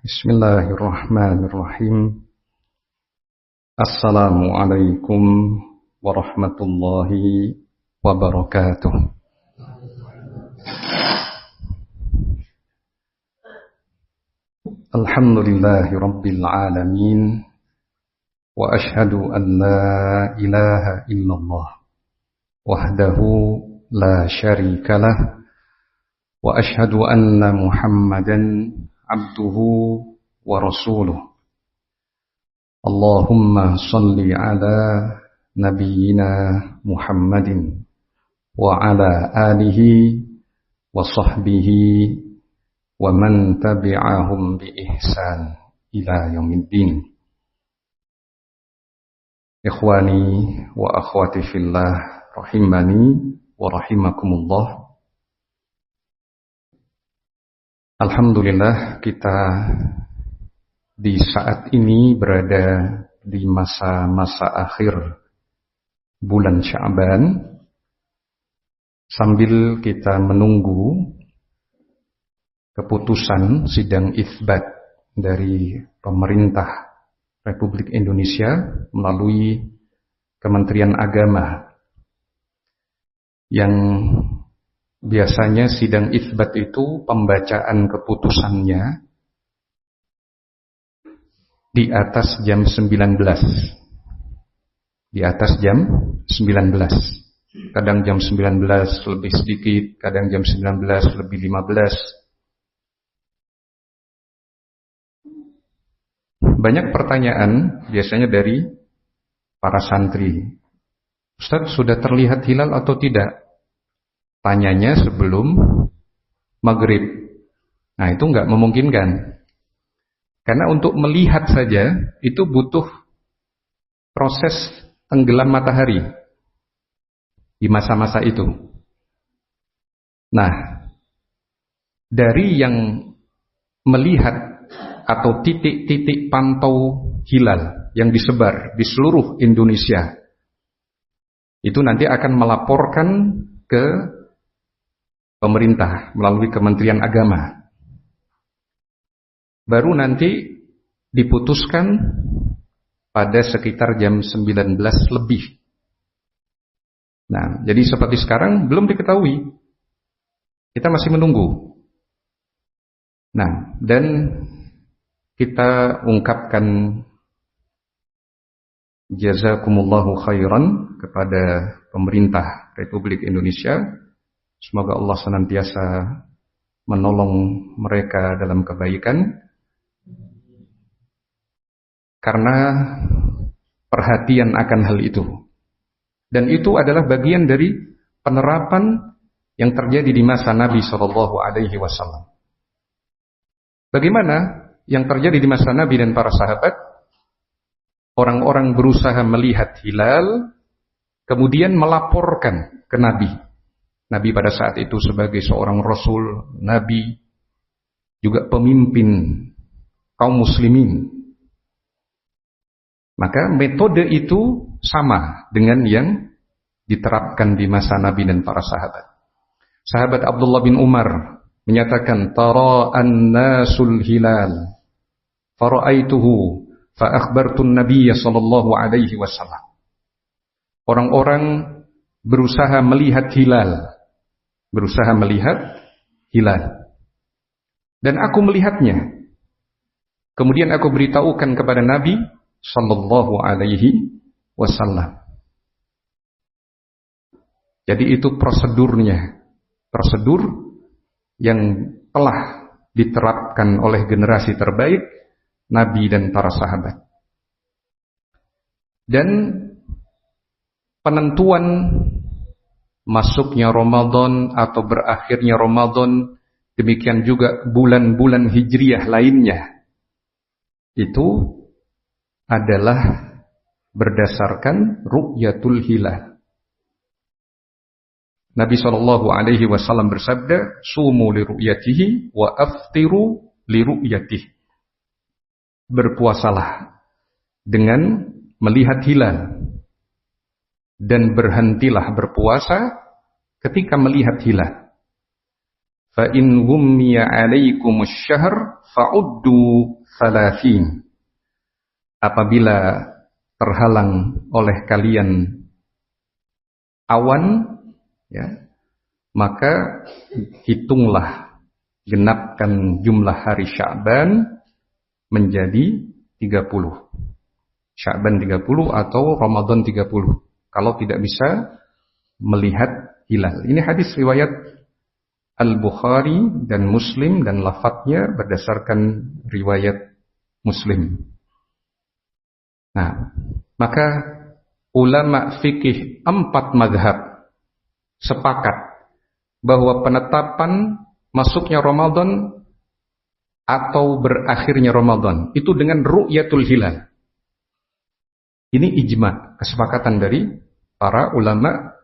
Bismillahirrahmanirrahim. Assalamualaikum warahmatullahi wabarakatuh. Alhamdulillahi rabbil alamin. Wa ashhadu an la ilaha illallah wahdahu la syarikalah. Wa ashhadu anna Muhammadan abduhu wa rasuluh. Allahumma salli ala nabiyyina Muhammadin wa ala alihi wa sahbihi wa man tabi'ahum bi ihsan ila yaumiddin. Ikhwani wa akhwati fillah rahimani wa rahimakumullah. Alhamdulillah, kita di saat ini berada di masa-masa akhir bulan Sya'ban, sambil kita menunggu keputusan sidang itsbat dari pemerintah Republik Indonesia melalui Kementerian Agama, yang biasanya sidang itsbat itu pembacaan keputusannya di atas jam 19. Di atas jam 19. Kadang jam 19 lebih sedikit, kadang jam 19 lebih 15. Banyak pertanyaan biasanya dari para santri. Ustaz, sudah terlihat hilal atau tidak? Tanyanya sebelum maghrib. Nah, itu nggak memungkinkan. Karena untuk melihat saja itu butuh proses tenggelam matahari di masa-masa itu. Nah, dari yang melihat atau titik-titik pantau hilal yang disebar di seluruh Indonesia, itu nanti akan melaporkan ke pemerintah melalui Kementerian Agama. Baru nanti diputuskan pada sekitar jam 19 lebih. Nah, jadi seperti sekarang belum diketahui. Kita masih menunggu. Nah, dan kita ungkapkan jazakumullahu khairan kepada pemerintah Republik Indonesia. Semoga Allah senantiasa menolong mereka dalam kebaikan, karena perhatian akan hal itu. Dan itu adalah bagian dari penerapan yang terjadi di masa Nabi SAW. Bagaimana yang terjadi di masa Nabi dan para sahabat? Orang-orang berusaha melihat hilal, kemudian melaporkan ke Nabi. Nabi pada saat itu sebagai seorang Rasul, Nabi, juga pemimpin kaum muslimin. Maka metode itu sama dengan yang diterapkan di masa Nabi dan para sahabat. Sahabat Abdullah bin Umar menyatakan, Tara an-nasul hilal, fara'aituhu, fa'akhbartun nabiyya sallallahu alaihi wasallam. Orang-orang berusaha melihat hilal. Dan aku melihatnya. Kemudian aku beritahukan kepada Nabi sallallahu alaihi wasallam. Jadi itu prosedurnya. Prosedur yang telah diterapkan oleh generasi terbaik Nabi dan para sahabat. Dan penentuan masuknya Ramadan atau berakhirnya Ramadan, demikian juga bulan-bulan hijriyah lainnya, itu adalah berdasarkan ru'yatul hilal. Nabi SAW bersabda, sumu li ru'yatihi wa aftiru li ru'yatihi. Berpuasalah dengan melihat hilal, dan berhentilah berpuasa ketika melihat hilal. fa in ghummiya 'alaikumus syahr fa'uddu 30. Apabila terhalang oleh kalian awan, ya, maka hitunglah, genapkan jumlah hari Sya'ban menjadi 30. Sya'ban 30 atau Ramadan 30. Kalau tidak bisa melihat hilal. Ini hadis riwayat Al-Bukhari dan Muslim dan lafadznya berdasarkan riwayat Muslim. Nah, maka ulama fikih 4 mazhab sepakat bahwa penetapan masuknya Ramadan atau berakhirnya Ramadan itu dengan ru'yatul hilal. Ini ijma, kesepakatan dari para ulama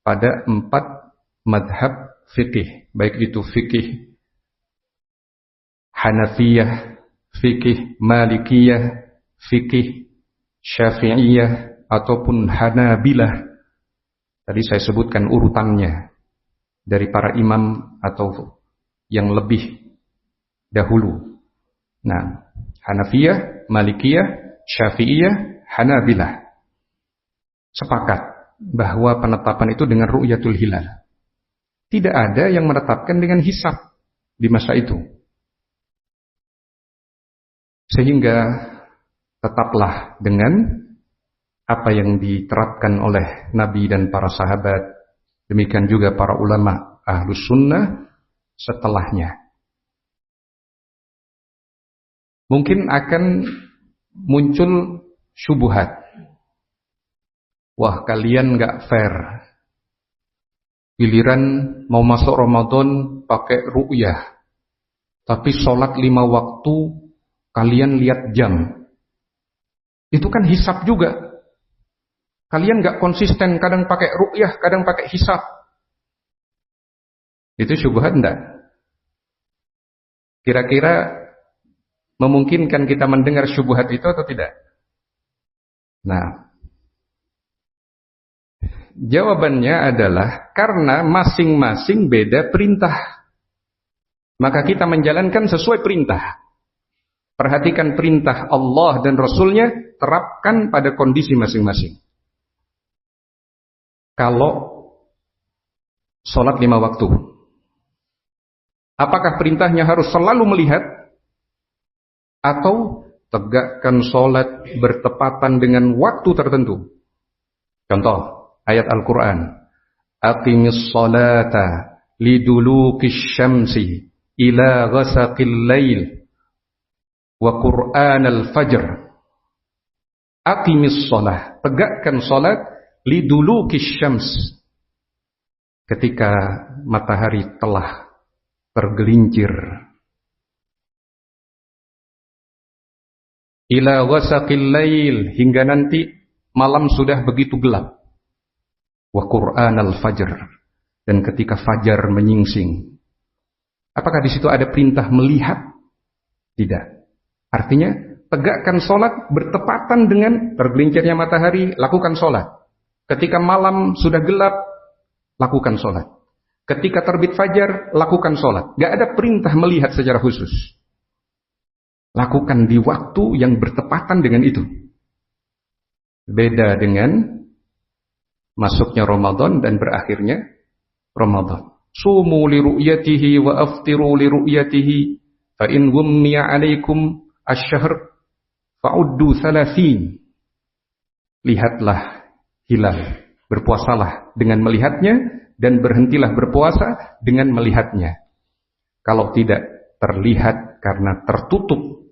pada 4 mazhab fikih, baik itu fikih Hanafiyah, fikih Malikiyah, fikih Syafi'iyah ataupun Hanabilah. Tadi saya sebutkan urutannya dari para imam atau yang lebih dahulu. Nah, Hanafiyah, Malikiyah, Syafi'iyah, Hanabilah sepakat bahwa penetapan itu dengan ru'yatul hilal. Tidak ada yang menetapkan dengan hisab di masa itu. Sehingga tetaplah dengan apa yang diterapkan oleh Nabi dan para sahabat, demikian juga para ulama Ahlus Sunnah setelahnya. Mungkin akan muncul syubhat. Wah, kalian nggak fair. Giliran mau masuk Ramadan pakai ru'yah, tapi sholat 5 waktu kalian lihat jam. Itu kan hisab juga. Kalian nggak konsisten, kadang pakai ru'yah, kadang pakai hisab. Itu syubhat enggak? Kira-kira memungkinkan kita mendengar syubhat itu atau tidak? Nah, jawabannya adalah karena masing-masing beda perintah. Maka kita menjalankan sesuai perintah. Perhatikan perintah Allah dan Rasulnya, terapkan pada kondisi masing-masing. Kalau sholat 5 waktu, apakah perintahnya harus selalu melihat? Atau tegakkan sholat bertepatan dengan waktu tertentu? Contoh, ayat Al-Quran. Aqimis sholata lidulukis syamsi ila ghasaqil lail wa Qur'an al-fajr. Aqimis sholah, tegakkan sholat lidulukis syams, ketika matahari telah tergelincir, ila ghasaqil lail, hingga nanti malam sudah begitu gelap, wa Qur'an al-fajr, dan ketika fajar menyingsing. Apakah di situ ada perintah melihat? Tidak. Artinya, tegakkan sholat bertepatan dengan tergelincirnya matahari, lakukan sholat. Ketika malam sudah gelap, lakukan sholat. Ketika terbit fajar, lakukan sholat. Gak ada perintah melihat secara khusus. Lakukan di waktu yang bertepatan dengan itu. Beda dengan masuknya Ramadan dan berakhirnya Ramadan. Sumu li ru'yatihi wa aftiru li ru'yatihi fa in ghummiya 'alaikum asy-syahr fa'uddu 30. Lihatlah hilal, berpuasalah dengan melihatnya, dan berhentilah berpuasa dengan melihatnya. Kalau tidak terlihat karena tertutup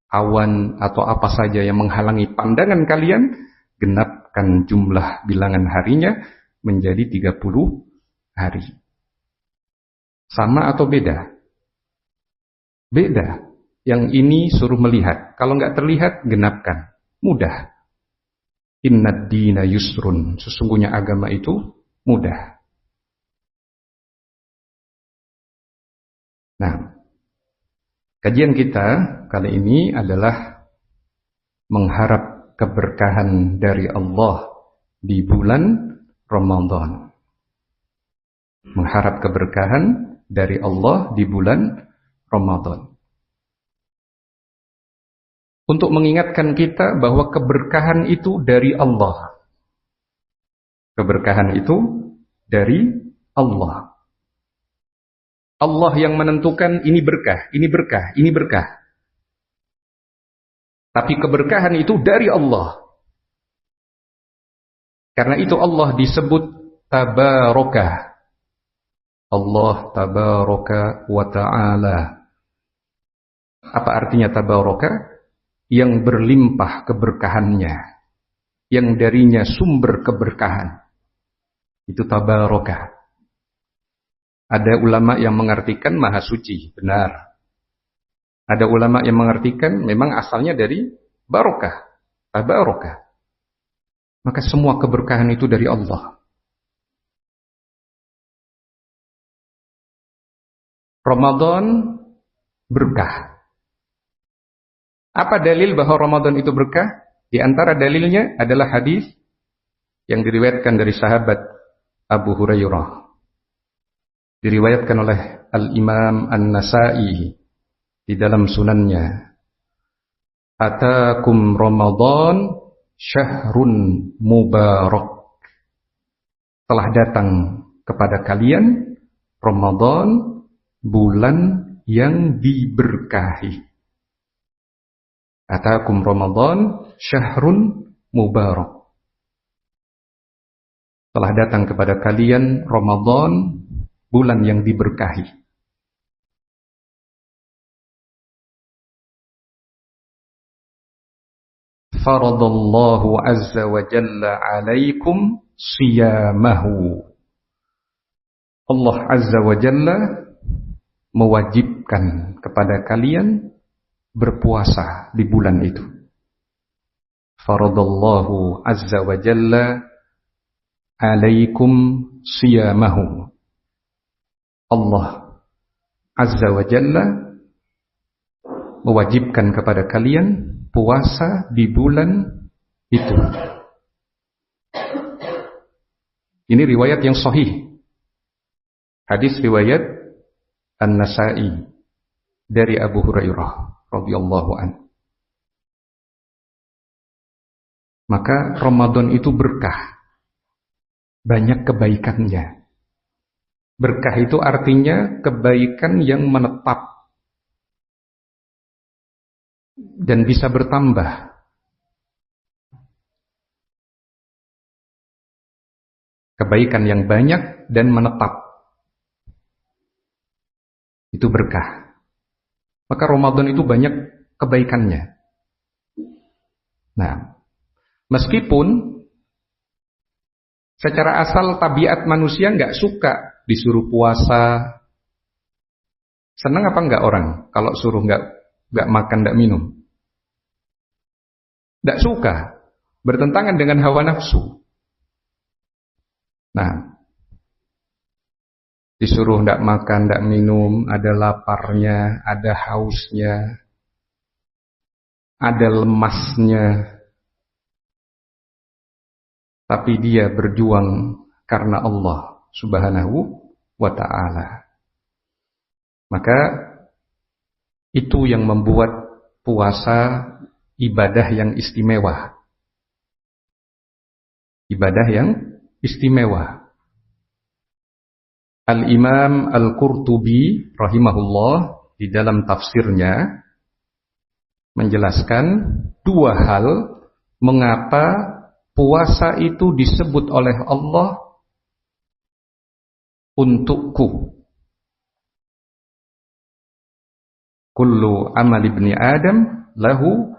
awan atau apa saja yang menghalangi pandangan kalian, genapkan jumlah bilangan harinya menjadi 30 hari. Sama atau beda? Beda. Yang ini suruh melihat. Kalau nggak terlihat, genapkan. Mudah. Innad dina yusrun. Sesungguhnya agama itu mudah. Nah, kajian kita kali ini adalah mengharap keberkahan dari Allah di bulan Ramadan. Mengharap keberkahan dari Allah di bulan Ramadan. Untuk mengingatkan kita bahwa keberkahan itu dari Allah. Keberkahan itu dari Allah. Allah yang menentukan ini berkah, ini berkah, ini berkah. Tapi keberkahan itu dari Allah. Karena itu Allah disebut tabaraka. Allah tabaraka wa ta'ala. Apa artinya tabaraka? Yang berlimpah keberkahannya, yang darinya sumber keberkahan. Itu tabaraka. Ada ulama yang mengartikan maha suci, benar. Ada ulama yang mengartikan memang asalnya dari barokah, tabaraka. Maka semua keberkahan itu dari Allah. Ramadan berkah. Apa dalil bahwa Ramadan itu berkah? Di antara dalilnya adalah hadis yang diriwayatkan dari sahabat Abu Hurairah. Diriwayatkan oleh Al-Imam An-Nasa'i di dalam sunannya. Atakum Ramadan syahrun mubarak. Telah datang kepada kalian Ramadan, bulan yang diberkahi. Atakum Ramadan syahrun mubarak. Telah datang kepada kalian Ramadan, bulan yang diberkahi. Faradallahu azza wa jalla alaikum siyamahu. Allah azza wa jalla mewajibkan kepada kalian berpuasa di bulan itu. Faradallahu azza wa jalla alaikum siyamahu. Allah azza wa jalla mewajibkan kepada kalian puasa di bulan itu. Ini riwayat yang sahih. Hadis riwayat An-Nasa'i dari Abu Hurairah radhiyallahu anhu. Maka Ramadan itu berkah. Banyak kebaikannya. Berkah itu artinya kebaikan yang menetap dan bisa bertambah. Kebaikan yang banyak dan menetap. Itu berkah. Maka Ramadan itu banyak kebaikannya. Nah, meskipun secara asal tabiat manusia nggak suka disuruh puasa. Senang apa nggak orang kalau suruh nggak makan, nggak minum? Nggak suka. Bertentangan dengan hawa nafsu. Nah, disuruh nggak makan, nggak minum, ada laparnya, ada hausnya, ada lemasnya. Tapi dia berjuang karena Allah Subhanahu wa ta'ala. Maka itu yang membuat puasa ibadah yang istimewa. Ibadah yang istimewa. Al-Imam Al-Qurtubi rahimahullah di dalam tafsirnya menjelaskan dua hal mengapa puasa itu disebut oleh Allah untukku. Kullu amal ibni Adam lahu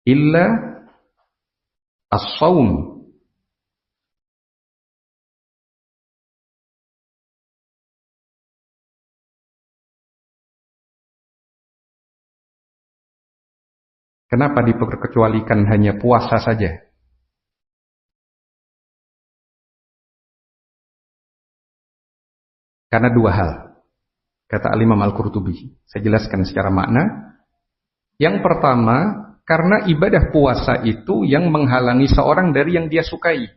illa as-sawm. Kenapa diperkecualikan hanya puasa saja? Karena dua hal, kata Al-Imam Al-Qurtubi. Saya jelaskan secara makna. Yang pertama, karena ibadah puasa itu yang menghalangi seorang dari yang dia sukai.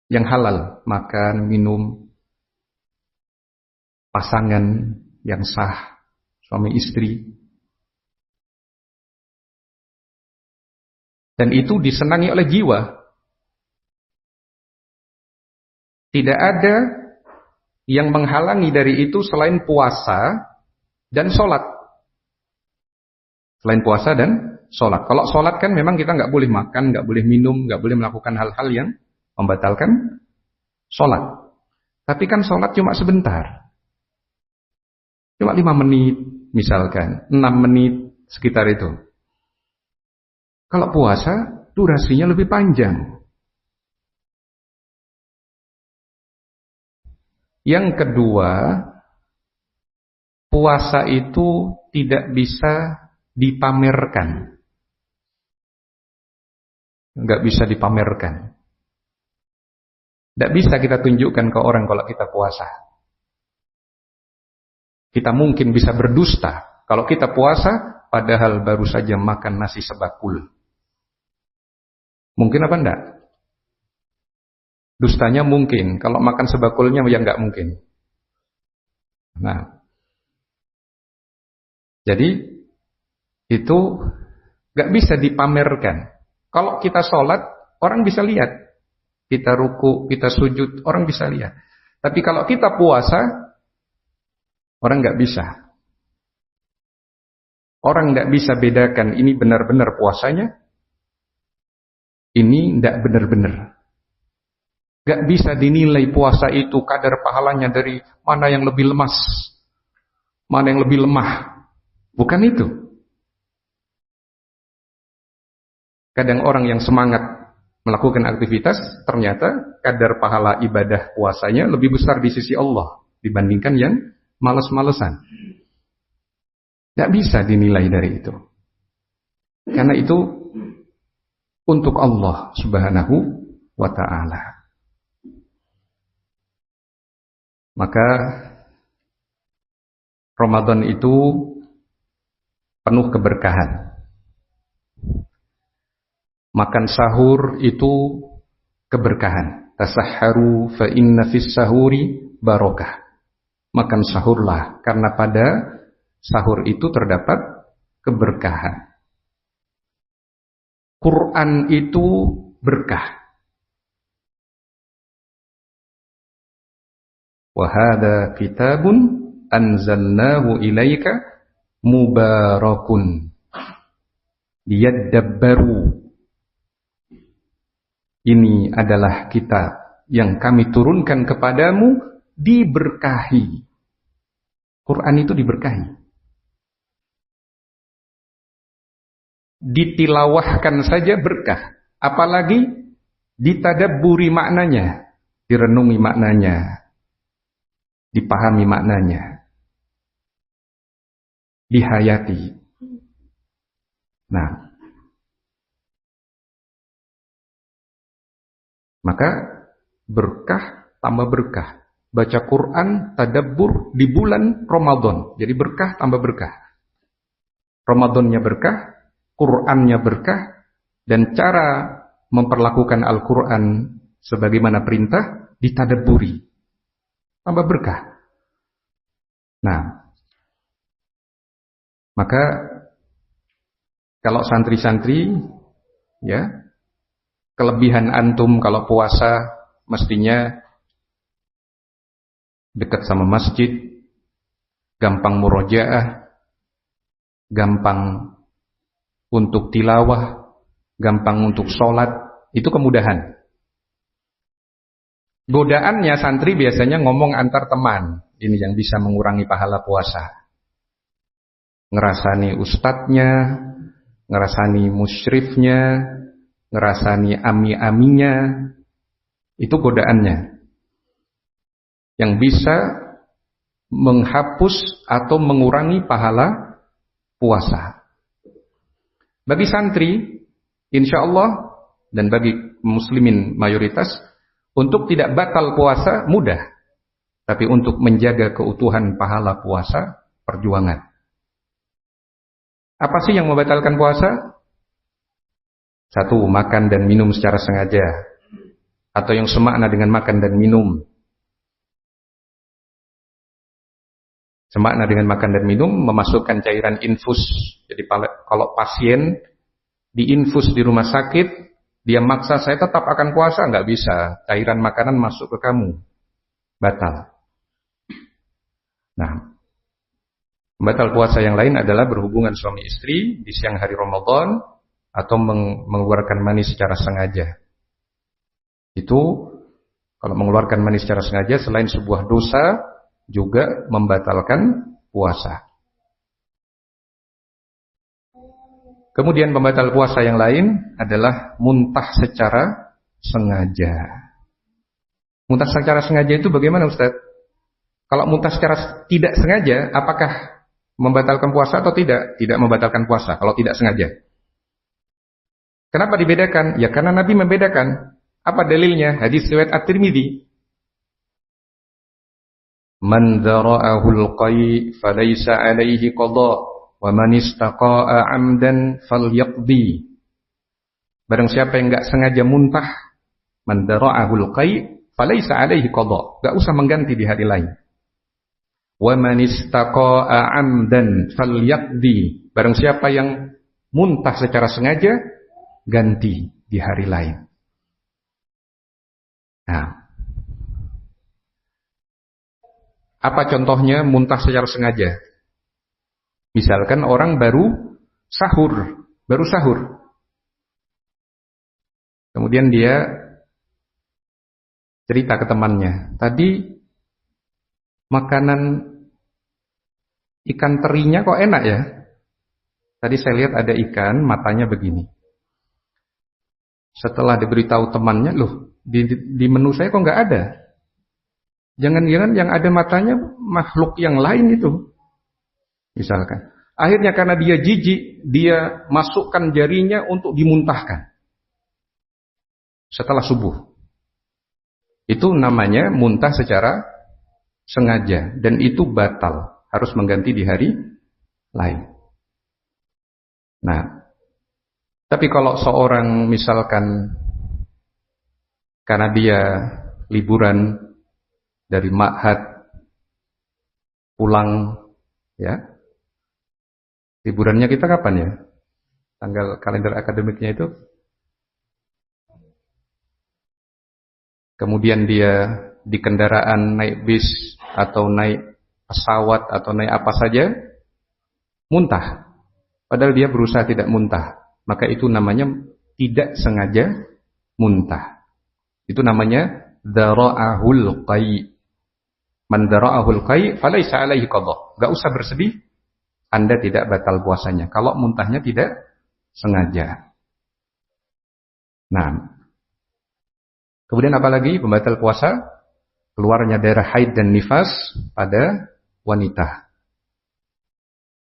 Yang halal, makan, minum. pasangan yang sah, suami istri. Dan itu disenangi oleh jiwa. Tidak ada yang menghalangi dari itu selain puasa dan sholat. Selain puasa dan sholat. Kalau sholat kan memang kita nggak boleh makan, nggak boleh minum, nggak boleh melakukan hal-hal yang membatalkan sholat. Tapi kan sholat cuma sebentar. Cuma 5 menit misalkan, 6 menit sekitar itu. Kalau puasa durasinya lebih panjang. Yang kedua, puasa itu tidak bisa dipamerkan. Nggak bisa dipamerkan. Nggak bisa kita tunjukkan ke orang kalau kita puasa. Kita mungkin bisa berdusta kalau kita puasa, padahal baru saja makan nasi sebakul. Mungkin apa enggak? Dustanya mungkin, kalau makan sebakulnya ya nggak mungkin. Nah, jadi itu nggak bisa dipamerkan. Kalau kita sholat, orang bisa lihat. Kita ruku, kita sujud, orang bisa lihat. Tapi kalau kita puasa, orang nggak bisa. Orang nggak bisa bedakan ini benar-benar puasanya, ini nggak benar-benar. Nggak bisa dinilai puasa itu kadar pahalanya dari mana yang lebih lemas, mana yang lebih lemah. Bukan itu. Kadang orang yang semangat melakukan aktivitas, ternyata kadar pahala ibadah puasanya lebih besar di sisi Allah dibandingkan yang malas-malesan. Tidak bisa dinilai dari itu. Karena itu untuk Allah Subhanahu wa ta'ala. Maka Ramadan itu penuh keberkahan. Makan sahur itu keberkahan. Tasahharu fa inna fis sahuri barokah. Makan sahurlah karena pada sahur itu terdapat keberkahan. Quran itu berkah. Wa hadza kitabun anzalnahu ilaika mubarakun liyadabbaru. Ini adalah kitab yang kami turunkan kepadamu, diberkahi. Quran itu diberkahi. Ditilawahkan saja berkah. Apalagi ditadabburi maknanya, direnungi maknanya, dipahami maknanya, dihayati. Nah, maka berkah tambah berkah. Baca Quran, tadabbur di bulan Ramadan. Jadi berkah tambah berkah. Ramadannya berkah, Qurannya berkah, dan cara memperlakukan Al-Quran sebagaimana perintah ditadabburi. Tambah berkah. Nah, maka kalau santri-santri, ya, kelebihan antum kalau puasa mestinya dekat sama masjid, gampang murojaah, gampang untuk tilawah, gampang untuk sholat, itu kemudahan. Godaannya santri biasanya ngomong antar teman, ini yang bisa mengurangi pahala puasa. Ngerasani ustadznya, ngerasani musyrifnya, ngerasani ami-aminya, itu godaannya. Yang bisa menghapus atau mengurangi pahala puasa. Bagi santri, insya Allah, dan bagi muslimin mayoritas, untuk tidak batal puasa mudah. Tapi untuk menjaga keutuhan pahala puasa, perjuangan. Apa sih yang membatalkan puasa? Satu, makan dan minum secara sengaja. Atau yang semakna dengan makan dan minum. Semakna dengan makan dan minum, memasukkan cairan infus. Jadi kalau pasien diinfus di rumah sakit, dia maksa saya tetap akan puasa, nggak bisa. Cairan makanan masuk ke kamu, batal. Nah, batal puasa yang lain adalah berhubungan suami istri di siang hari Ramadan atau mengeluarkan mani secara sengaja. Itu kalau mengeluarkan mani secara sengaja selain sebuah dosa, juga membatalkan puasa. Kemudian pembatal puasa yang lain adalah muntah secara sengaja. Muntah secara sengaja itu bagaimana, Ustaz? Kalau muntah secara tidak sengaja, apakah membatalkan puasa atau tidak? Tidak membatalkan puasa kalau tidak sengaja. Kenapa dibedakan? Ya karena Nabi membedakan. Apa dalilnya? Hadis riwayat At-Tirmidzi. Man dhara'ahul qai falaysa alaihi qada wa man istaqa'a 'amdan falyaqdi. Barang siapa yang enggak sengaja muntah, man dhara'ahul qai falaysa alaihi qada, enggak usah mengganti di hari lain. Wa man istaqa'a 'amdan falyaqdi. Barang siapa yang muntah secara sengaja, ganti di hari lain. Nah, apa contohnya muntah secara sengaja? Misalkan orang baru sahur. Kemudian dia cerita ke temannya, tadi makanan ikan terinya kok enak ya? Tadi saya lihat ada ikan, matanya begini. Setelah diberitahu temannya, loh, di menu saya kok nggak ada? Jangan-jangan yang ada matanya makhluk yang lain itu. Misalkan. Akhirnya karena dia jijik, dia masukkan jarinya untuk dimuntahkan. Setelah subuh. Itu namanya muntah secara sengaja. Dan itu batal. Harus mengganti di hari lain. Nah. Tapi kalau seorang misalkan karena dia liburan dari ma'had pulang, ya. Liburannya kita kapan ya? Tanggal kalender akademiknya itu. Kemudian dia di kendaraan naik bis atau naik pesawat atau naik apa saja, muntah. Padahal dia berusaha tidak muntah. Maka itu namanya tidak sengaja muntah. Itu namanya dhara'ahul qai. Man dhara'ahul qai falaysa alaihi qadha. Enggak usah bersedih, Anda tidak batal puasanya kalau muntahnya tidak sengaja. Nah, kemudian apalagi pembatal puasa? Keluarnya darah haid dan nifas pada wanita.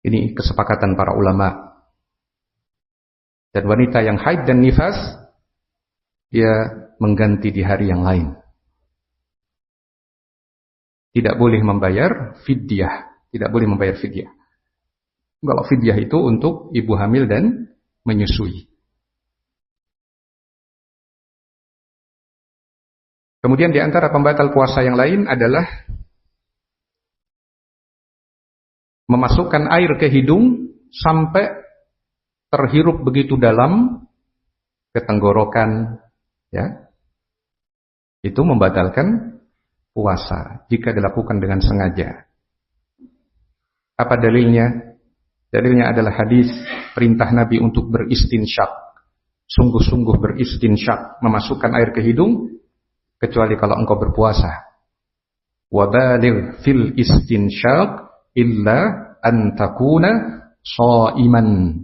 Ini kesepakatan para ulama. Dan wanita yang haid dan nifas, dia mengganti di hari yang lain. Tidak boleh membayar fidyah. Tidak boleh membayar fidyah. Kalau fidyah itu untuk ibu hamil dan menyusui. Kemudian di antara pembatal puasa yang lain adalah memasukkan air ke hidung sampai terhirup begitu dalam ke tenggorokan, ya. Itu membatalkan puasa jika dilakukan dengan sengaja. Apa dalilnya? Dalilnya adalah hadis perintah Nabi untuk beristinsyak. Sungguh-sungguh beristinsyak, memasukkan air ke hidung kecuali kalau engkau berpuasa. Wa baligh fil istinsyak illa an takuna shaiman.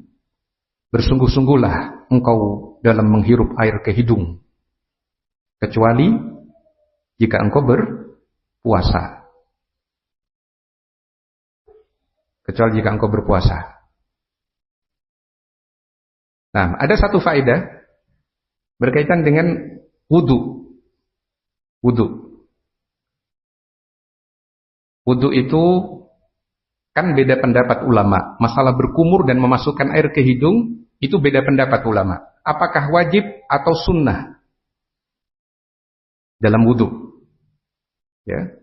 Bersungguh-sungguhlah engkau dalam menghirup air ke hidung kecuali jika engkau berpuasa. Kecuali jika engkau berpuasa. Nah, ada satu faedah berkaitan dengan wudu. Wudu itu kan beda pendapat ulama. Masalah berkumur dan memasukkan air ke hidung itu beda pendapat ulama. Apakah wajib atau sunnah dalam wudu? Ya.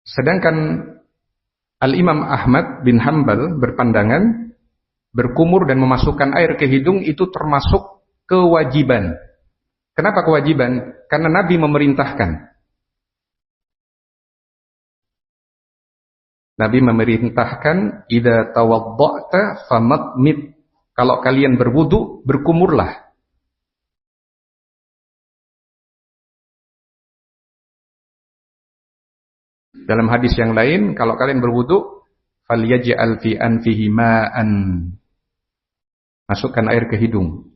Sedangkan Al-Imam Ahmad bin Hanbal berpandangan berkumur dan memasukkan air ke hidung itu termasuk kewajiban. Kenapa kewajiban? Karena Nabi memerintahkan. Nabi memerintahkan, idza tawadda'ta famadmid. Kalau kalian berwudu, berkumurlah. Dalam hadis yang lain, kalau kalian berwudu, falyaj'al fi anfihi ma'an. Masukkan air ke hidung.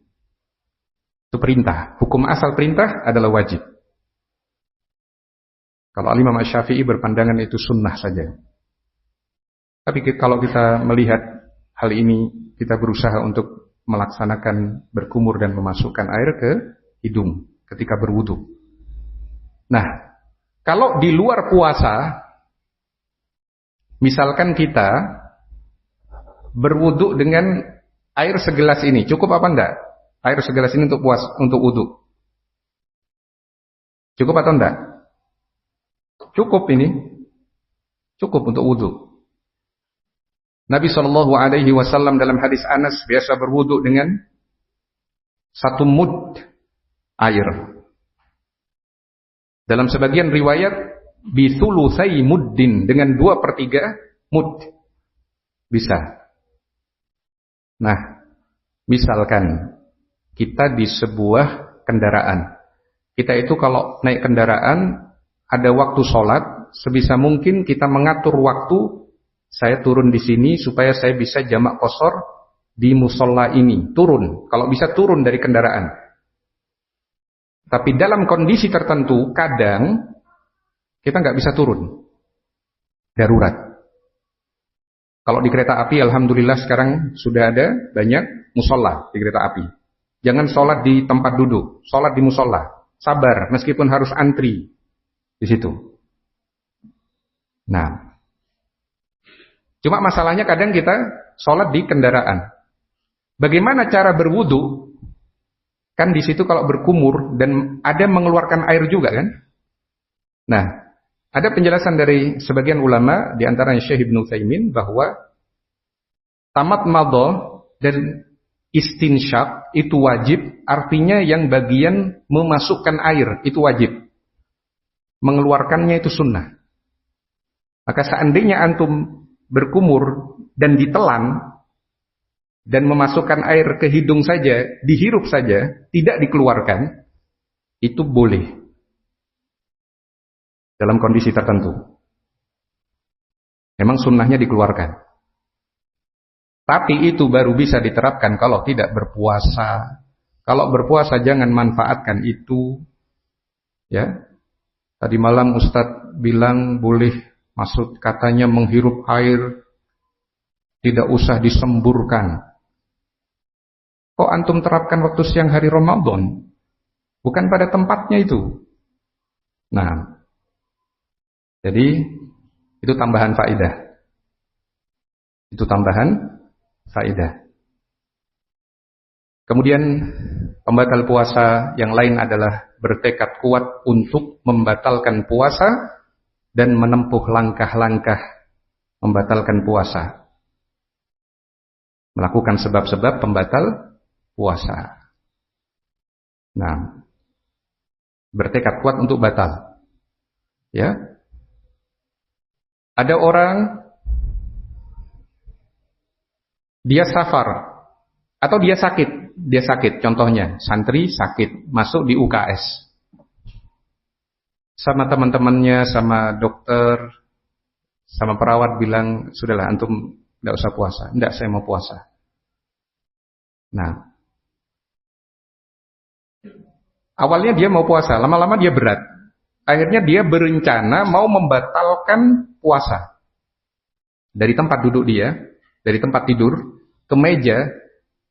Itu perintah. Hukum asal perintah adalah wajib. Kalau Imam Asy-Syafi'i berpandangan itu sunnah saja. Tapi kalau kita melihat hal ini, kita berusaha untuk melaksanakan berkumur dan memasukkan air ke hidung ketika berwudu. Nah, kalau di luar puasa, misalkan kita berwudu dengan air segelas ini, cukup apa enggak? Air segelas ini untuk wudu. Cukup atau enggak? Cukup ini. Cukup untuk wudu. Nabi SAW dalam hadis Anas biasa berwudu dengan 1 mud air. Dalam sebagian riwayat bithulutsai muddin, dengan 2/3 mud bisa. Nah, misalkan kita di sebuah kendaraan, kita itu kalau naik kendaraan ada waktu sholat, sebisa mungkin kita mengatur waktu. Saya turun di sini supaya saya bisa jamak qashar di musola ini, turun, kalau bisa turun dari kendaraan. Tapi dalam kondisi tertentu, kadang kita nggak bisa turun. Darurat. Kalau di kereta api, alhamdulillah sekarang sudah ada banyak musola di kereta api. Jangan sholat di tempat duduk, sholat di musola. Sabar, meskipun harus antri di situ. Nah, cuma masalahnya kadang kita sholat di kendaraan. Bagaimana cara berwudu? Kan di situ kalau berkumur dan ada mengeluarkan air juga kan? Nah, ada penjelasan dari sebagian ulama, di antaranya Syekh Ibnu Utsaimin, bahwa tamat madha dan istinsyak itu wajib, artinya yang bagian memasukkan air itu wajib. Mengeluarkannya itu sunnah. Maka seandainya antum berkumur dan ditelan dan memasukkan air ke hidung saja, dihirup saja, tidak dikeluarkan, itu boleh dalam kondisi tertentu. Memang sunnahnya dikeluarkan. Tapi itu baru bisa diterapkan kalau tidak berpuasa. Kalau berpuasa jangan manfaatkan itu. Ya. Tadi malam Ustadz bilang boleh, maksud katanya menghirup air tidak usah disemburkan. Kok antum terapkan waktu siang hari Ramadan? Bukan pada tempatnya itu. Nah, jadi itu tambahan faedah. Itu tambahan faedah. Kemudian pembatal puasa yang lain adalah bertekad kuat untuk membatalkan puasa dan menempuh langkah-langkah membatalkan puasa. Melakukan sebab-sebab pembatal puasa. Nah, bertekad kuat untuk batal. Ya. Ada orang dia safar atau dia sakit, contohnya santri sakit, masuk di UKS. Sama teman-temannya, sama dokter, sama perawat bilang, "Sudahlah antum enggak usah puasa." "Enggak, saya mau puasa." Nah, awalnya dia mau puasa, lama-lama dia berat. Akhirnya dia berencana mau membatalkan puasa. Dari tempat duduk dia, dari tempat tidur ke meja,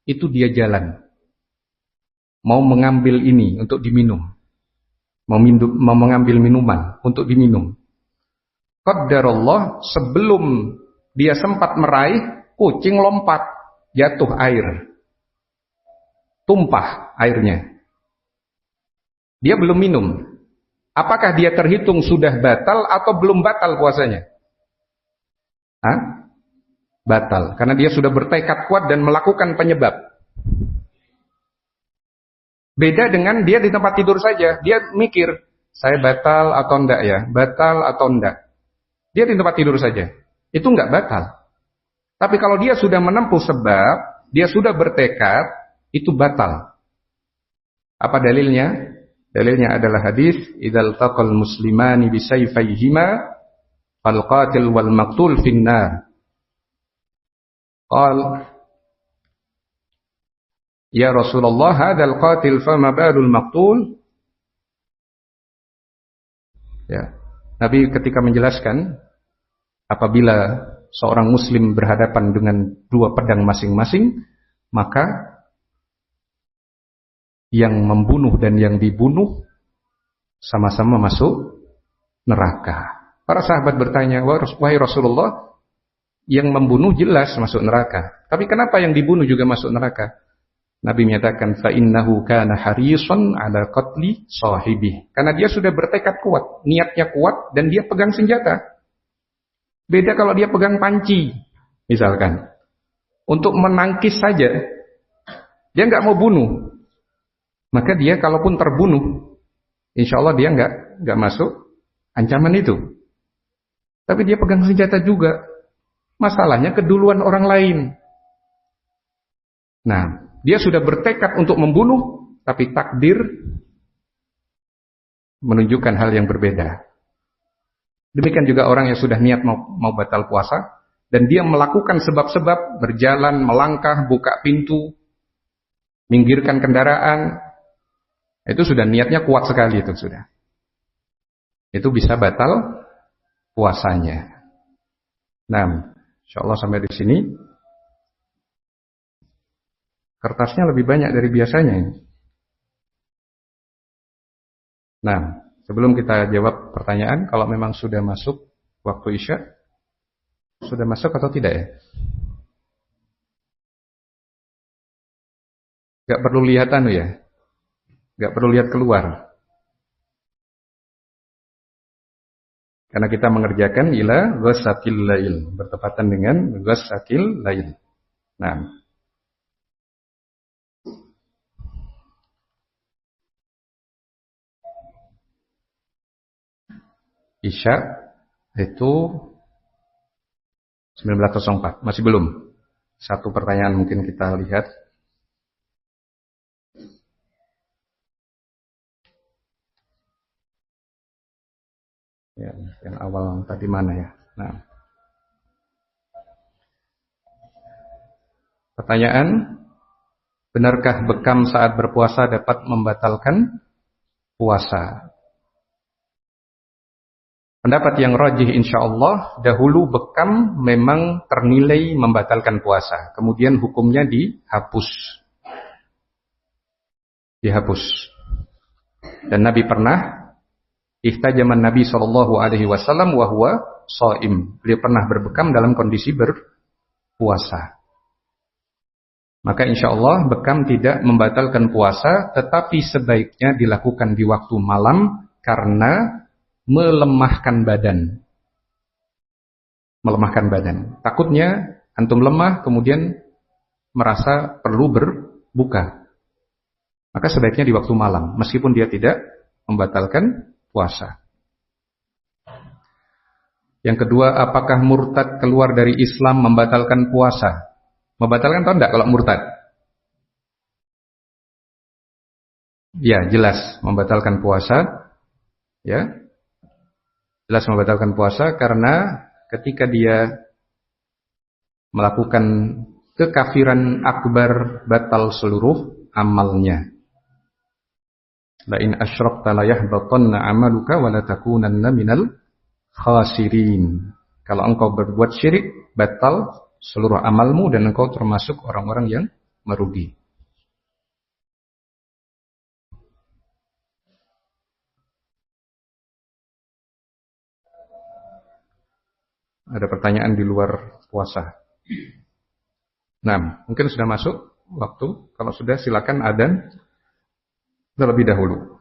itu dia jalan. Mau mengambil ini untuk diminum. Mau mengambil minuman untuk diminum. Qadarullah, sebelum dia sempat meraih, kucing lompat, jatuh air. Tumpah airnya. Dia belum minum. Apakah dia terhitung sudah batal atau belum batal puasanya? batal. Karena dia sudah bertekad kuat dan melakukan penyebab. Beda dengan dia di tempat tidur saja. Dia mikir, saya batal atau enggak ya? Batal atau enggak? Dia di tempat tidur saja. Itu enggak batal. Tapi kalau dia sudah menempuh sebab, dia sudah bertekad, itu batal. Apa dalilnya? Dalilnya adalah hadis, "Idzal taqal muslimani bisayfayhima fal qatil wal maqtul finnar." Qal, "Ya Rasulullah, hadzal qatil fama balul maqtul?" Ya. Nabi ketika menjelaskan, apabila seorang muslim berhadapan dengan dua pedang masing-masing, maka yang membunuh dan yang dibunuh sama-sama masuk neraka. Para sahabat bertanya, "Wahai Rasulullah, yang membunuh jelas masuk neraka. Tapi kenapa yang dibunuh juga masuk neraka?" Nabi menyatakan, "Fa innahu kana harisan ala qatli sahibi." Karena dia sudah bertekad kuat, niatnya kuat dan dia pegang senjata. Beda kalau dia pegang panci, misalkan. Untuk menangkis saja, dia nggak mau bunuh. Maka dia kalaupun terbunuh, insya Allah dia nggak masuk ancaman itu. Tapi dia pegang senjata juga. Masalahnya keduluan orang lain. Nah, dia sudah bertekad untuk membunuh, tapi takdir menunjukkan hal yang berbeda. Demikian juga orang yang sudah niat mau batal puasa, dan dia melakukan sebab-sebab, berjalan, melangkah, buka pintu, minggirkan kendaraan, itu sudah niatnya kuat sekali itu sudah. Itu bisa batal puasanya. Nah, insya Allah sampai di sini. Kertasnya lebih banyak dari biasanya ini. Nah, sebelum kita jawab pertanyaan, kalau memang sudah masuk waktu Isya, sudah masuk atau tidak ya? Gak perlu lihat ya, gak perlu lihat keluar. Karena kita mengerjakan ila ghasaqil lail, bertepatan dengan ghasaqil lail. Nah, Isya itu 19.04, masih belum. Satu pertanyaan mungkin kita lihat. Ya, yang awal tadi mana ya? Nah, pertanyaan, benarkah bekam saat berpuasa dapat membatalkan puasa? Pendapat yang rajih insyaallah, dahulu bekam memang ternilai membatalkan puasa. Kemudian hukumnya dihapus. Dan Nabi pernah, ihtajaman Nabi SAW wa huwa shaim. Beliau pernah berbekam dalam kondisi berpuasa. Maka insyaallah bekam tidak membatalkan puasa, tetapi sebaiknya dilakukan di waktu malam karena melemahkan badan. Takutnya antum lemah kemudian merasa perlu berbuka. Maka sebaiknya di waktu malam, meskipun dia tidak membatalkan puasa. Yang kedua, apakah murtad keluar dari Islam membatalkan puasa? Membatalkan atau enggak kalau murtad? Ya, jelas membatalkan puasa. Ya, jelas membatalkan puasa karena ketika dia melakukan kekafiran akbar, batal seluruh amalnya. La in asyrakta la yahbatanna 'amaluka wa la takunanna minal khasirin. Kalau engkau berbuat syirik, batal seluruh amalmu dan engkau termasuk orang-orang yang merugi. Ada pertanyaan di luar puasa. Nah, mungkin sudah masuk waktu. Kalau sudah silakan adzan terlebih dahulu.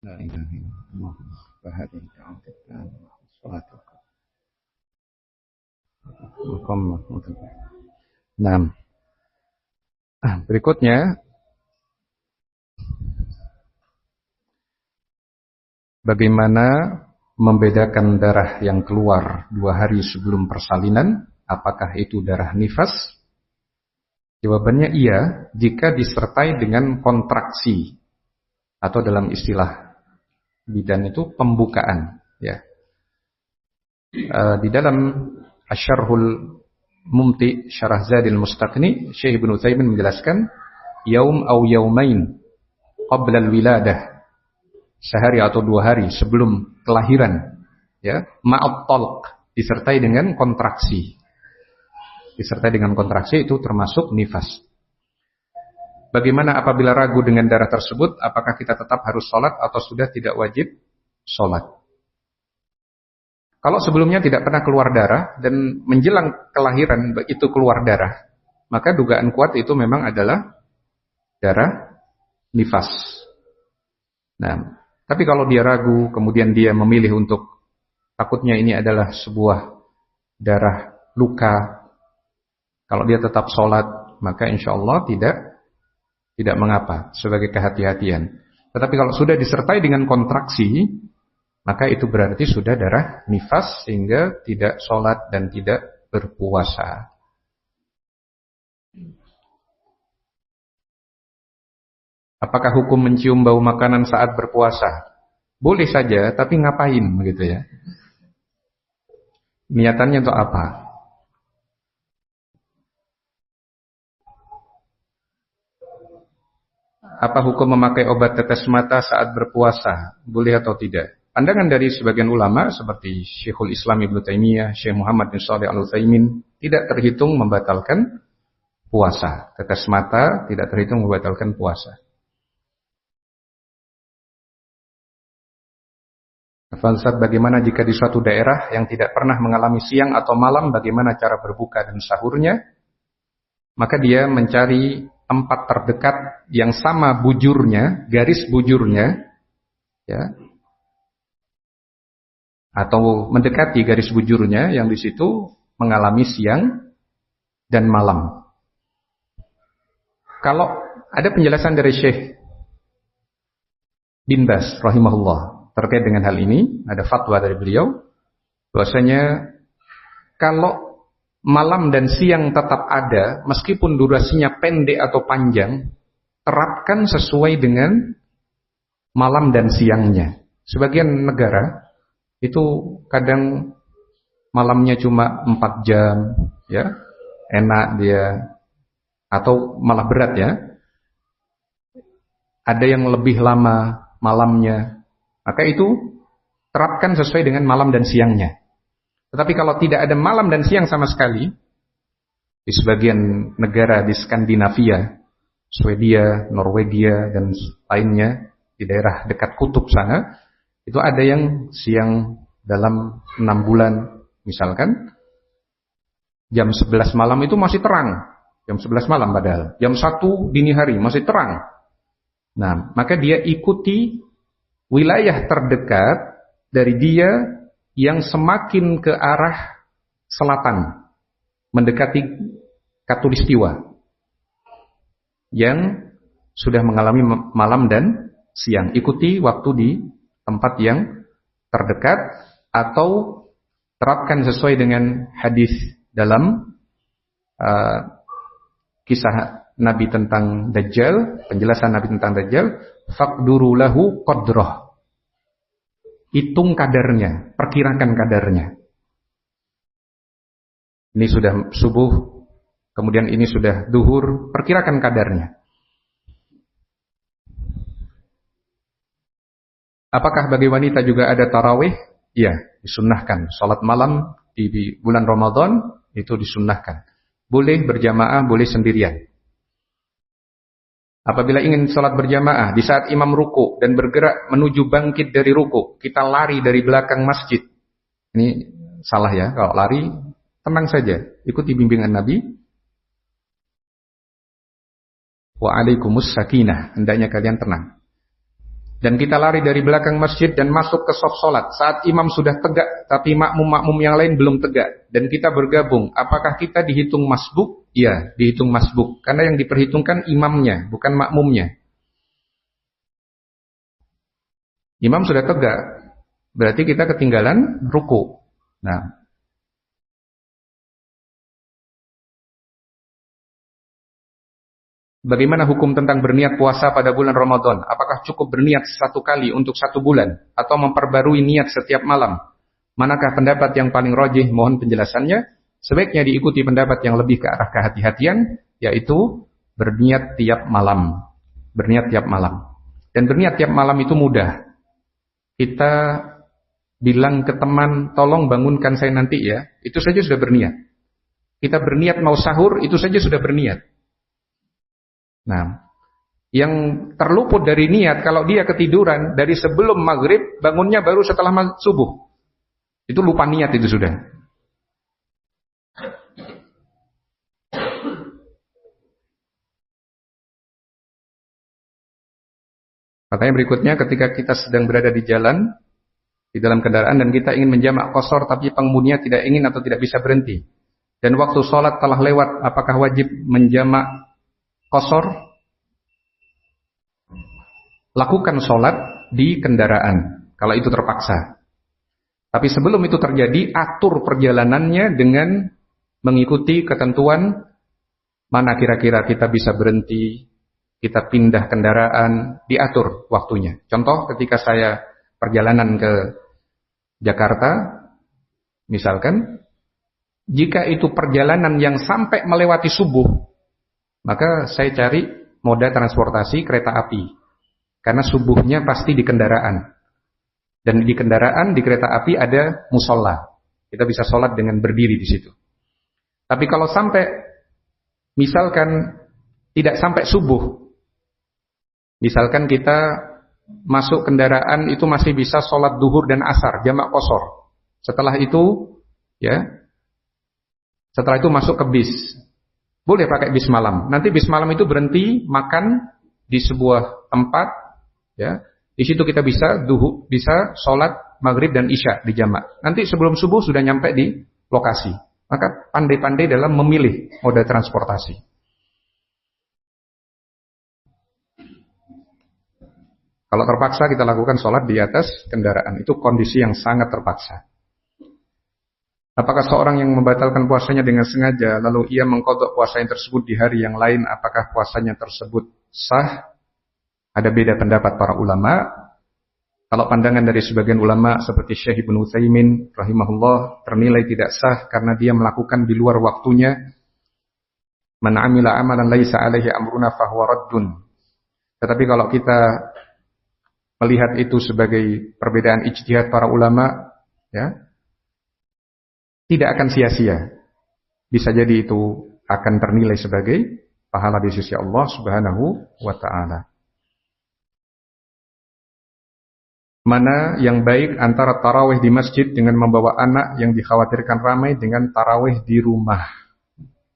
La ilaha illallah wa hadhihi ta'ala salatu. Nah, berikutnya bagaimana membedakan darah yang keluar 2 hari sebelum persalinan? Apakah itu darah nifas? Jawabannya iya, jika disertai dengan kontraksi atau dalam istilah bidan itu pembukaan. Ya, di dalam Asyarhul Mumti Syarah Zadil Mustaqni, Syekh Ibnu Utsaimin menjelaskan, yaum au yaumain qabla al-wiladah, sehari atau 2 hari sebelum kelahiran, ya, ma'at talq, disertai dengan kontraksi. Disertai dengan kontraksi itu termasuk nifas. Bagaimana apabila ragu dengan darah tersebut? Apakah kita tetap harus sholat atau sudah tidak wajib sholat? Kalau sebelumnya tidak pernah keluar darah dan menjelang kelahiran itu keluar darah, maka dugaan kuat itu memang adalah darah nifas. Nah, tapi kalau dia ragu, kemudian dia memilih untuk takutnya ini adalah sebuah darah luka, kalau dia tetap sholat, maka insya Allah tidak mengapa sebagai kehati-hatian. Tetapi kalau sudah disertai dengan kontraksi, maka itu berarti sudah darah nifas sehingga tidak sholat dan tidak berpuasa. Apakah hukum mencium bau makanan saat berpuasa? Boleh saja, tapi ngapain begitu ya? Niatannya untuk apa? Apa hukum memakai obat tetes mata saat berpuasa? Boleh atau tidak? Pandangan dari sebagian ulama seperti Syekhul Islam Ibnu Taimiyah, Syekh Muhammad bin Shalih Al-Utsaimin tidak terhitung membatalkan puasa. Tetes mata tidak terhitung membatalkan puasa. Ustaz, bagaimana jika di suatu daerah yang tidak pernah mengalami siang atau malam, bagaimana cara berbuka dan sahurnya? Maka dia mencari tempat terdekat yang sama bujurnya, garis bujurnya, ya, atau mendekati garis bujurnya yang di situ mengalami siang dan malam. Kalau ada penjelasan dari Syekh bin Baz rahimahullah terkait dengan hal ini, ada fatwa dari beliau bahwasanya kalau malam dan siang tetap ada meskipun durasinya pendek atau panjang, terapkan sesuai dengan malam dan siangnya. Sebagian negara itu kadang malamnya cuma 4 jam, ya, enak dia, atau malah berat ya. Ada yang lebih lama malamnya, maka itu terapkan sesuai dengan malam dan siangnya. Tetapi kalau tidak ada malam dan siang sama sekali, di sebagian negara di Skandinavia, Swedia, Norwegia, dan lainnya, di daerah dekat kutub sana, itu ada yang siang dalam 6 bulan, misalkan jam 11 malam itu masih terang, jam 11 malam padahal, jam 1 dini hari masih terang. Nah, maka dia ikuti wilayah terdekat dari dia yang semakin ke arah selatan, mendekati Khatulistiwa, yang sudah mengalami malam dan siang. Ikuti waktu di tempat yang terdekat atau terapkan sesuai dengan hadis dalam kisah Nabi tentang Dajjal, penjelasan Nabi tentang Dajjal, faqduru lahu qadrah. Hitung kadarnya, perkirakan kadarnya. Ini sudah subuh, kemudian ini sudah duhur, perkirakan kadarnya. Apakah bagi wanita juga ada tarawih? Ya, disunnahkan. Salat malam di bulan Ramadan itu disunnahkan. Boleh berjamaah, boleh sendirian. Apabila ingin salat berjamaah, di saat imam ruku dan bergerak menuju bangkit dari ruku, kita lari dari belakang masjid. Ini salah ya, kalau lari tenang saja, ikuti bimbingan Nabi. Wa alaikumus sakinah, hendaknya kalian tenang. dan kita lari dari belakang masjid dan masuk ke saf salat saat imam sudah tegak tapi makmum-makmum yang lain belum tegak dan kita bergabung, apakah kita dihitung masbuk? Ya, dihitung masbuk karena yang diperhitungkan imamnya bukan makmumnya. Imam sudah tegak, berarti kita ketinggalan ruku. Nah, bagaimana hukum tentang berniat puasa pada bulan Ramadan? Apakah cukup berniat satu kali untuk 1 bulan atau memperbarui niat setiap malam? Manakah pendapat yang paling rajih? Mohon penjelasannya. Sebaiknya diikuti pendapat yang lebih ke arah kehati-hatian, yaitu berniat tiap malam. Berniat tiap malam. Dan berniat tiap malam itu mudah. Kita bilang ke teman, tolong bangunkan saya nanti ya. Itu saja sudah berniat. Kita berniat mau sahur, itu saja sudah berniat. Nah, yang terluput dari niat kalau dia ketiduran dari sebelum maghrib, bangunnya baru setelah subuh. Itu lupa niat itu sudah. Pertanyaan berikutnya, ketika kita sedang berada di jalan, di dalam kendaraan dan kita ingin menjamak qashar tapi pengemudinya tidak ingin atau tidak bisa berhenti. Dan waktu sholat telah lewat, apakah wajib menjamak qashar? Lakukan sholat di kendaraan kalau itu terpaksa. Tapi sebelum itu terjadi, atur perjalanannya dengan mengikuti ketentuan mana kira-kira kita bisa berhenti, kita pindah kendaraan, diatur waktunya. Contoh ketika saya perjalanan ke Jakarta, misalkan, jika itu perjalanan yang sampai melewati subuh, maka saya cari moda transportasi kereta api. Karena subuhnya pasti di kendaraan. Dan di kendaraan, di kereta api ada musola. Kita bisa sholat dengan berdiri di situ. Tapi kalau sampai, misalkan tidak sampai subuh, misalkan kita masuk kendaraan itu masih bisa sholat duhur dan asar, jamak qashar. Setelah itu, setelah itu masuk ke bis. Boleh pakai bis malam. Nanti bis malam itu berhenti makan di sebuah tempat, di situ kita bisa sholat maghrib dan isya di jamak. Nanti sebelum subuh sudah nyampe di lokasi. Maka pandai-pandai dalam memilih moda transportasi. Kalau terpaksa kita lakukan sholat di atas kendaraan. Itu kondisi yang sangat terpaksa. Apakah seorang yang membatalkan puasanya dengan sengaja, lalu ia mengqadha puasa yang tersebut di hari yang lain, apakah puasanya tersebut sah? Ada beda pendapat para ulama. Kalau pandangan dari sebagian ulama seperti Syekh Ibnu Utsaimin rahimahullah ternilai tidak sah karena dia melakukan di luar waktunya. Man 'amila 'amalan laisa 'alaihi amruna fahuwa raddun. Tetapi kalau kita melihat itu sebagai perbedaan ijtihad para ulama, tidak akan sia-sia. Bisa jadi itu akan ternilai sebagai pahala di sisi Allah Subhanahu wa taala. Mana yang baik antara tarawih di masjid dengan membawa anak yang dikhawatirkan ramai dengan tarawih di rumah?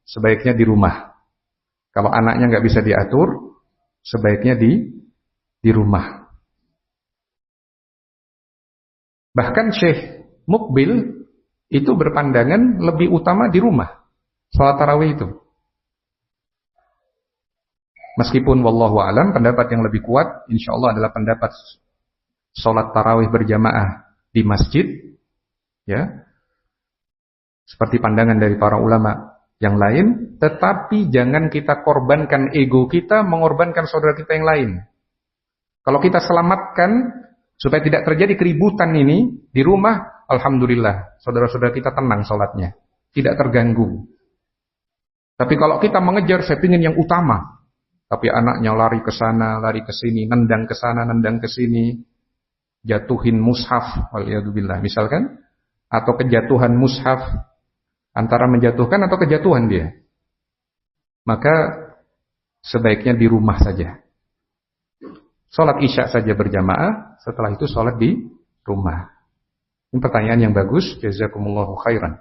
Sebaiknya di rumah. Kalau anaknya nggak bisa diatur, sebaiknya di rumah. Bahkan Syekh Mukbil itu berpandangan lebih utama di rumah salat tarawih itu. Meskipun wallahu alam pendapat yang lebih kuat insyaallah adalah pendapat salat tarawih berjamaah di masjid, seperti pandangan dari para ulama yang lain. Tetapi jangan kita korbankan ego kita, mengorbankan saudara kita yang lain. Kalau kita selamatkan supaya tidak terjadi keributan ini di rumah, alhamdulillah, saudara-saudara kita tenang salatnya, tidak terganggu. Tapi kalau kita mengejar, saya ingin yang utama, tapi anaknya lari ke sana, lari ke sini, nendang ke sana, nendang ke sini, jatuhin mushaf, waliyadzubillah misalkan, atau kejatuhan mushaf, antara menjatuhkan atau kejatuhan dia, maka sebaiknya di rumah saja. Sholat isya saja berjamaah, setelah itu sholat di rumah. Ini pertanyaan yang bagus, jazakumullahu khairan.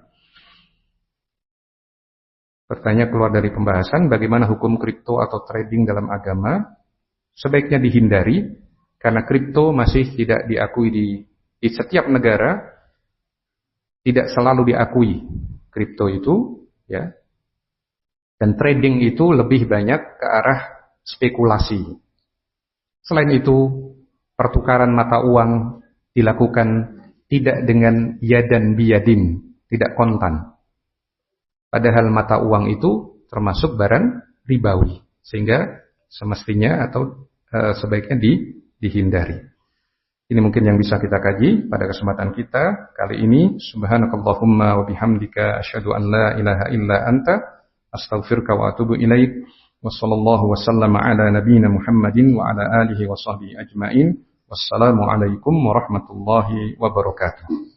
Pertanyaan keluar dari pembahasan, bagaimana hukum kripto atau trading dalam agama? Sebaiknya dihindari, Karena kripto masih tidak diakui di setiap negara, tidak selalu diakui kripto itu, ya. Dan trading itu lebih banyak ke arah spekulasi. Selain itu, pertukaran mata uang dilakukan tidak dengan yadan biyadin, tidak kontan. Padahal mata uang itu termasuk barang ribawi, sehingga semestinya atau sebaiknya dihindari. Ini mungkin yang bisa kita kaji pada kesempatan kita kali ini. Subhanakallahumma wa bihamdika asyhadu an la ilaha illa anta astaghfiruka wa atubu ilaik. Wa sallallahu wa sallama ala nabiyyina Muhammadin wa ala alihi wa sahbihi ajmain. Wassalamu alaikum warahmatullahi wabarakatuh.